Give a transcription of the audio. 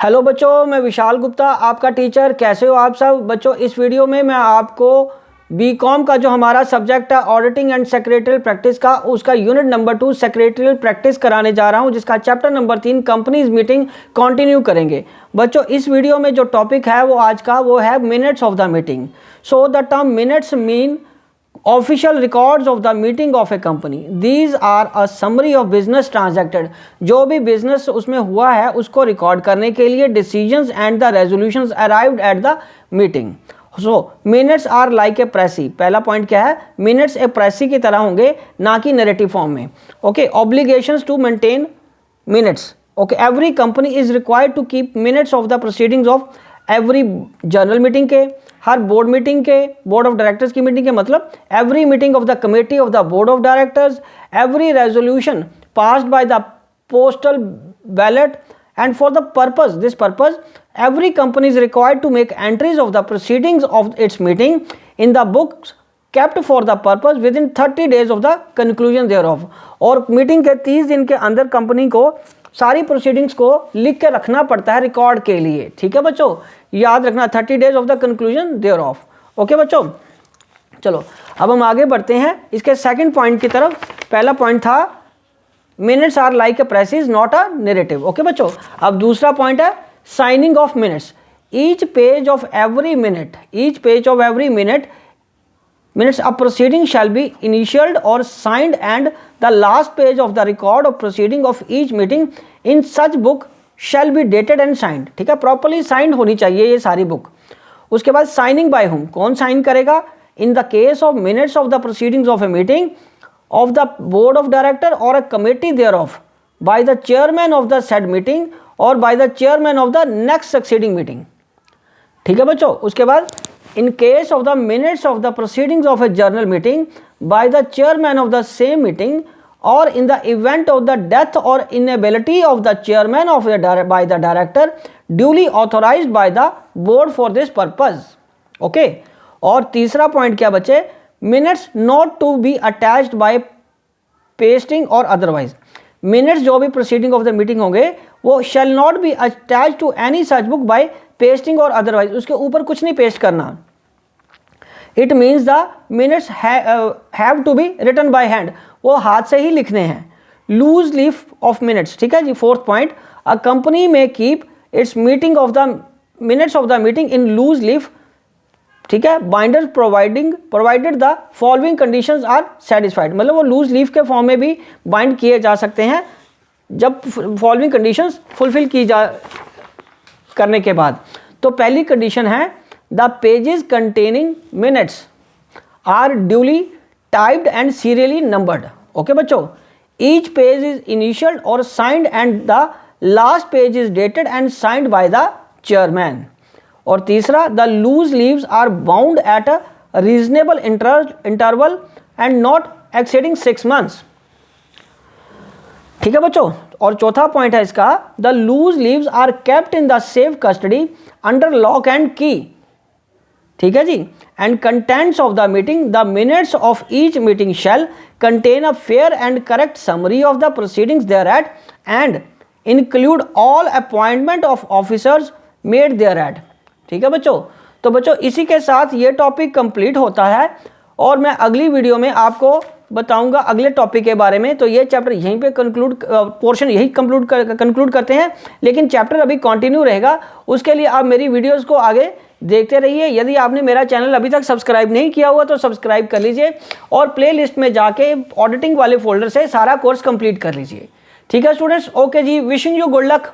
Hello बच्चों, मैं विशाल गुप्ता आपका टीचर। कैसे हो आप सब बच्चों? इस वीडियो में मैं आपको बीकॉम का जो हमारा सब्जेक्ट है ऑडिटिंग एंड सेक्रेटरियल प्रैक्टिस का, उसका यूनिट नंबर 2 सेक्रेटरियल प्रैक्टिस कराने जा रहा हूं, जिसका chapter number 3 companies meeting continue करेंगे। बच्चों इस वीडियो में जो टॉपिक है वो आज का वो है minutes of the meeting. So the term minutes mean official records of the meeting of a company. These are a summary of business transacted. जो भी बिजनेस उसमें हुआ है उसको रिकॉर्ड करने के लिए decisions and the resolutions arrived at the meeting. So minutes are like a precis. पहला पॉइंट क्या है? मिनट्स ए प्रेसी की तरह होंगे, ना कि नैरेटिव फॉर्म में। Okay, obligations to maintain minutes. Okay, every company is required to keep minutes of the proceedings of every general meeting के, हर बोर्ड मीटिंग के, बोर्ड ऑफ डायरेक्टर्स की मीटिंग के, मतलब every meeting of the committee of the board of directors, every resolution passed by the postal ballot and for the this purpose every company is required to make entries of the proceedings of its meeting in the books kept for the purpose within 30 days of the conclusion thereof। और meeting के 30 दिन के अंदर company को सारी proceedings को लिख के रखना पड़ता है रिकॉर्ड के लिए। ठीक है बच्चों, याद रखना 30 days of the conclusion thereof. Okay बच्चों, चलो अब हम आगे बढ़ते हैं इसके सेकंड पॉइंट की तरफ। पहला पॉइंट था minutes are like a precis is not a narrative. Okay बच्चों, अब दूसरा पॉइंट है signing of minutes. Each page of every minute minutes of proceeding shall be initialed or signed and the last page of the record of proceeding of each meeting in such book shall be dated and signed। ठीक है, properly signed होनी चाहिए ये सारी book. उसके बाद signing by whom, कौन sign करेगा? In the case of minutes of the proceedings of a meeting of the board of director or a committee thereof by the chairman of the said meeting or by the chairman of the next succeeding meeting. ठीक है बच्चों, उसके बाद in case of the minutes of the proceedings of a journal meeting by the chairman of the same meeting or in the event of the death or inability of the chairman of by the director duly authorized by the board for this purpose। okay, और तीसरा point क्या बचे? minutes not to be attached by pasting or otherwise। minutes जो भी proceeding of the meeting होंगे वो shall not be attached to any such book by pasting or otherwise, उसके ऊपर कुछ नहीं पेस्ट करना। It means the minutes have to be written by hand, वो हाथ से ही लिखने हैं। Loose leaf of minutes. ठीक है जी, फोर्थ पॉइंट, अ कंपनी में keep its meeting of the minutes of the meeting in loose leaf. ठीक है, binder provided the following conditions are satisfied, मतलब वो लूज लीफ के फॉर्म में भी बाइंड किए जा सकते हैं जब फॉलोइंग कंडीशंस फुलफिल की करने के बाद। तो पहली कंडीशन है the pages containing minutes are duly typed and serially numbered. Okay बच्चों, ईच पेज इज इनिशियल्ड और signed and the last page is dated and signed by the chairman. और तीसरा, the loose leaves are bound at a reasonable interval and not exceeding 6 months। ठीक है बच्चों, और चौथा point है इसका, the loose leaves are kept in the safe custody under lock and key. ठीक है जी, and contents of the meeting, the minutes of each meeting shall contain a fair and correct summary of the proceedings thereat and include all appointment of officers made thereat. ठीक है बच्चों, तो बच्चों इसी के साथ ये topic complete होता है और मैं अगली वीडियो में आपको बताऊंगा अगले टॉपिक के बारे में। तो ये चैप्टर यहीं पे पोर्शन यही कंक्लूड करते हैं, लेकिन चैप्टर अभी कंटिन्यू रहेगा। उसके लिए आप मेरी वीडियोस को आगे देखते रहिए। यदि आपने मेरा चैनल अभी तक सब्सक्राइब नहीं किया हुआ तो सब्सक्राइब कर लीजिए और प्लेलिस्ट में जाके ऑडिटिंग वाले फोल्डर से सारा कोर्स कंप्लीट कर लीजिए। ठीक है स्टूडेंट्स, ओके जी, विशिंग यू गुड लक।